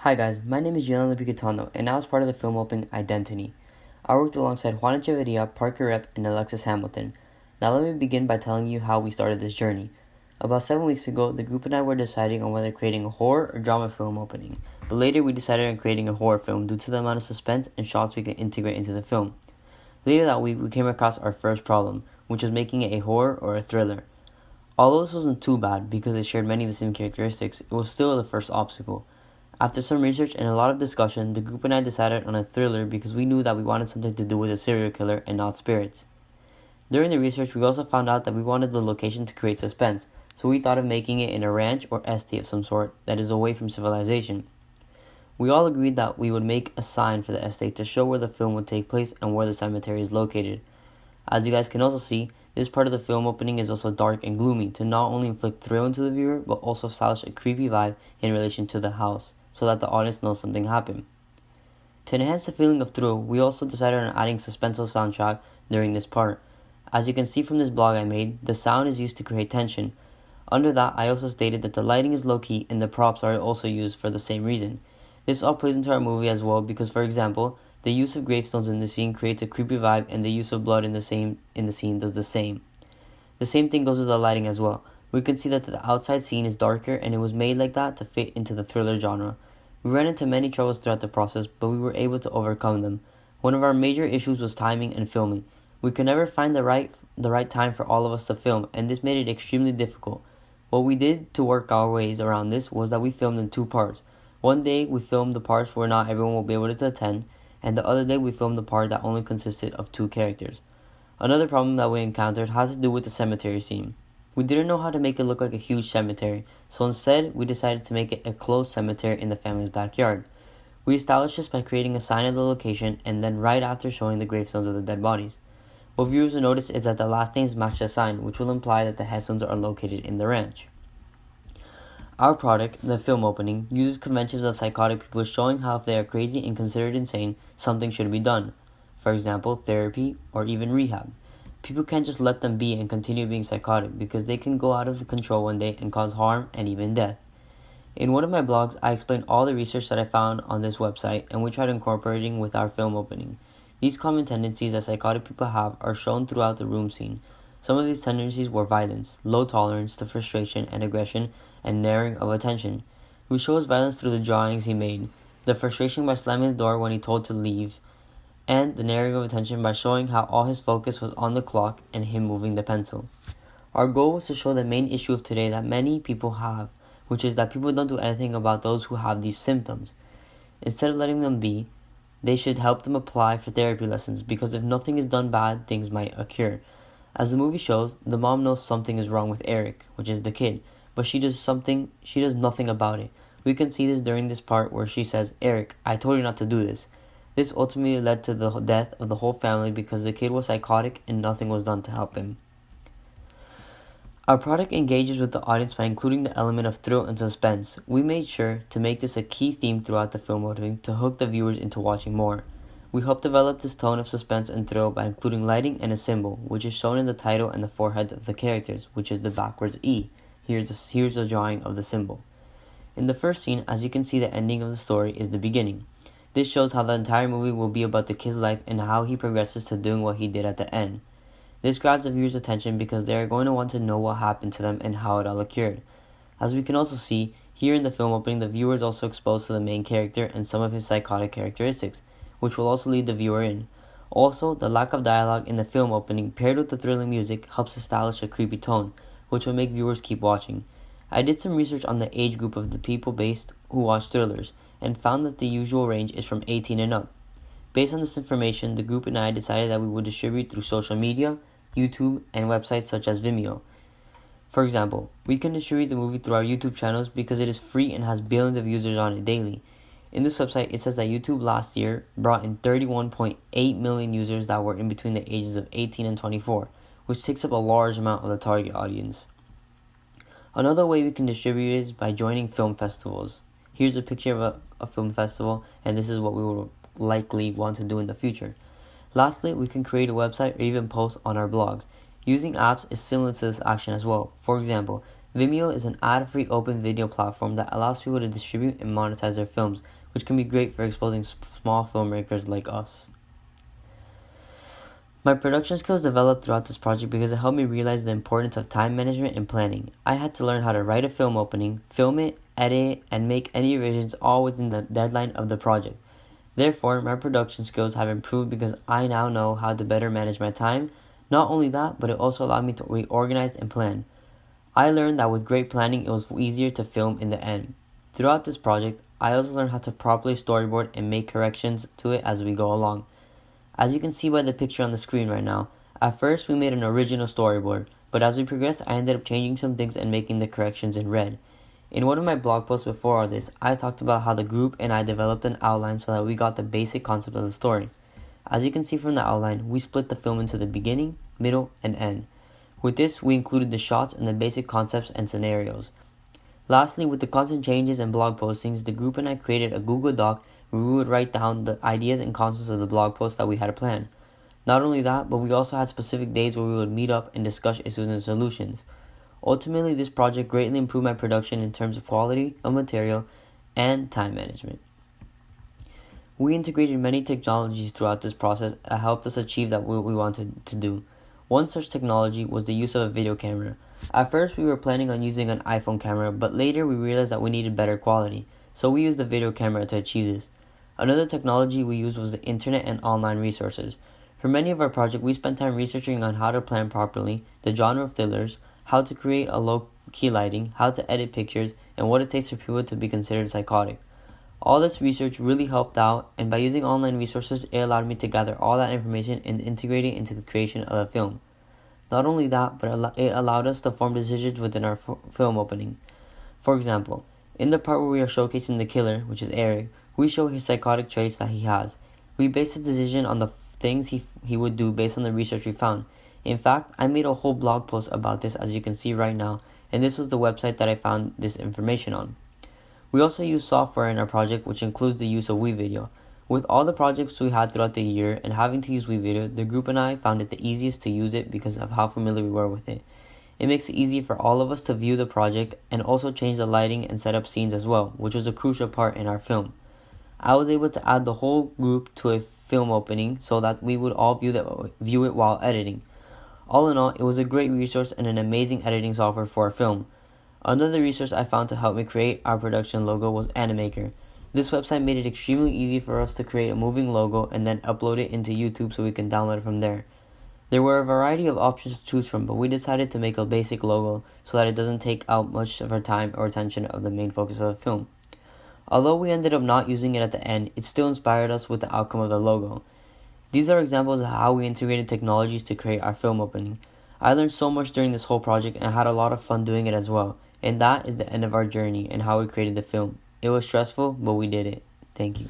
Hi guys, my name is Gianna Picatano, and I was part of the film opening Identity. I worked alongside Juan Echeverria, Parker Rep, and Alexis Hamilton. Now let me begin by telling you how we started this journey. About 7 weeks ago, the group and I were deciding on whether creating a horror or drama film opening, but later we decided on creating a horror film due to the amount of suspense and shots we could integrate into the film. Later that week, we came across our first problem, which was making it a horror or a thriller. Although this wasn't too bad because it shared many of the same characteristics, it was still the first obstacle. After some research and a lot of discussion, the group and I decided on a thriller because we knew that we wanted something to do with a serial killer and not spirits. During the research, we also found out that we wanted the location to create suspense, so we thought of making it in a ranch or estate of some sort that is away from civilization. We all agreed that we would make a sign for the estate to show where the film would take place and where the cemetery is located. As you guys can also see, this part of the film opening is also dark and gloomy to not only inflict thrill into the viewer, but also establish a creepy vibe in relation to the house, so that the audience knows something happened. To enhance the feeling of thrill, we also decided on adding suspenseful soundtrack during this part. As you can see from this blog I made, the sound is used to create tension. Under that, I also stated that the lighting is low-key and the props are also used for the same reason. This all plays into our movie as well because, for example, the use of gravestones in the scene creates a creepy vibe and the use of blood in the scene does the same. The same thing goes with the lighting as well. We can see that the outside scene is darker and it was made like that to fit into the thriller genre. We ran into many troubles throughout the process, but we were able to overcome them. One of our major issues was timing and filming. We could never find the right time for all of us to film, and this made it extremely difficult. What we did to work our ways around this was that we filmed in two parts. One day we filmed the parts where not everyone will be able to attend, and the other day we filmed the part that only consisted of two characters. Another problem that we encountered has to do with the cemetery scene. We didn't know how to make it look like a huge cemetery, so instead we decided to make it a closed cemetery in the family's backyard. We established this by creating a sign of the location and then right after showing the gravestones of the dead bodies. What viewers will notice is that the last names match the sign, which will imply that the headstones are located in the ranch. Our product, the film opening, uses conventions of psychotic people showing how if they are crazy and considered insane, something should be done. For example, therapy or even rehab. People can't just let them be and continue being psychotic because they can go out of control one day and cause harm and even death. In one of my blogs, I explained all the research that I found on this website and we tried incorporating with our film opening. These common tendencies that psychotic people have are shown throughout the room scene. Some of these tendencies were violence, low tolerance to frustration and aggression, and narrowing of attention. We show his violence through the drawings he made, the frustration by slamming the door when he told to leave, and the narrowing of attention by showing how all his focus was on the clock and him moving the pencil. Our goal was to show the main issue of today that many people have, which is that people don't do anything about those who have these symptoms. Instead of letting them be, they should help them apply for therapy lessons because if nothing is done bad, things might occur. As the movie shows, the mom knows something is wrong with Eric, which is the kid, but she does nothing about it. We can see this during this part where she says, "Eric, I told you not to do this." This ultimately led to the death of the whole family because the kid was psychotic and nothing was done to help him. Our product engages with the audience by including the element of thrill and suspense. We made sure to make this a key theme throughout the film opening to hook the viewers into watching more. We helped develop this tone of suspense and thrill by including lighting and a symbol, which is shown in the title and the forehead of the characters, which is the backwards E. Here's a drawing of the symbol. In the first scene, as you can see, the ending of the story is the beginning. This shows how the entire movie will be about the kid's life and how he progresses to doing what he did at the end. This grabs the viewer's attention because they are going to want to know what happened to them and how it all occurred. As we can also see, here in the film opening, the viewer is also exposed to the main character and some of his psychotic characteristics, which will also lead the viewer in. Also, the lack of dialogue in the film opening paired with the thrilling music helps establish a creepy tone, which will make viewers keep watching. I did some research on the age group of the people who watch thrillers, and found that the usual range is from 18 and up. Based on this information, the group and I decided that we would distribute through social media, YouTube, and websites such as Vimeo. For example, we can distribute the movie through our YouTube channels because it is free and has billions of users on it daily. In this website, it says that YouTube last year brought in 31.8 million users that were in between the ages of 18 and 24, which takes up a large amount of the target audience. Another way we can distribute is by joining film festivals. Here's a picture of a film festival, and this is what we will likely want to do in the future. Lastly, we can create a website or even post on our blogs. Using apps is similar to this action as well. For example, Vimeo is an ad-free open video platform that allows people to distribute and monetize their films, which can be great for exposing small filmmakers like us. My production skills developed throughout this project because it helped me realize the importance of time management and planning. I had to learn how to write a film opening, film it, edit it, and make any revisions all within the deadline of the project. Therefore, my production skills have improved because I now know how to better manage my time. Not only that, but it also allowed me to reorganize and plan. I learned that with great planning, it was easier to film in the end. Throughout this project, I also learned how to properly storyboard and make corrections to it as we go along. As you can see by the picture on the screen right now, at first we made an original storyboard, but as we progressed, I ended up changing some things and making the corrections in red. In one of my blog posts before all this, I talked about how the group and I developed an outline so that we got the basic concept of the story. As you can see from the outline, we split the film into the beginning, middle, and end. With this, we included the shots and the basic concepts and scenarios. Lastly, with the constant changes and blog postings, the group and I created a Google Doc where we would write down the ideas and concepts of the blog post that we had planned. Not only that, but we also had specific days where we would meet up and discuss issues and solutions. Ultimately, this project greatly improved my production in terms of quality of material and time management. We integrated many technologies throughout this process that helped us achieve that what we wanted to do. One such technology was the use of a video camera. At first, we were planning on using an iPhone camera, but later we realized that we needed better quality, so we used the video camera to achieve this. Another technology we used was the internet and online resources. For many of our projects, we spent time researching on how to plan properly, the genre of thrillers, how to create a low-key lighting, how to edit pictures, and what it takes for people to be considered psychotic. All this research really helped out, and by using online resources, it allowed me to gather all that information and integrate it into the creation of the film. Not only that, but it allowed us to form decisions within our film opening. For example, in the part where we are showcasing the killer, which is Eric, we show his psychotic traits that he has. We based the decision on the things he would do based on the research we found. In fact, I made a whole blog post about this, as you can see right now, and this was the website that I found this information on. We also use software in our project, which includes the use of WeVideo. With all the projects we had throughout the year and having to use WeVideo, the group and I found it the easiest to use it because of how familiar we were with it. It makes it easy for all of us to view the project and also change the lighting and set up scenes as well, which was a crucial part in our film. I was able to add the whole group to a film opening so that we would all view it while editing. All in all, it was a great resource and an amazing editing software for our film. Another resource I found to help me create our production logo was Animaker. This website made it extremely easy for us to create a moving logo and then upload it into YouTube so we can download it from there. There were a variety of options to choose from, but we decided to make a basic logo so that it doesn't take out much of our time or attention of the main focus of the film. Although we ended up not using it at the end, it still inspired us with the outcome of the logo. These are examples of how we integrated technologies to create our film opening. I learned so much during this whole project and I had a lot of fun doing it as well. And that is the end of our journey and how we created the film. It was stressful, but we did it. Thank you.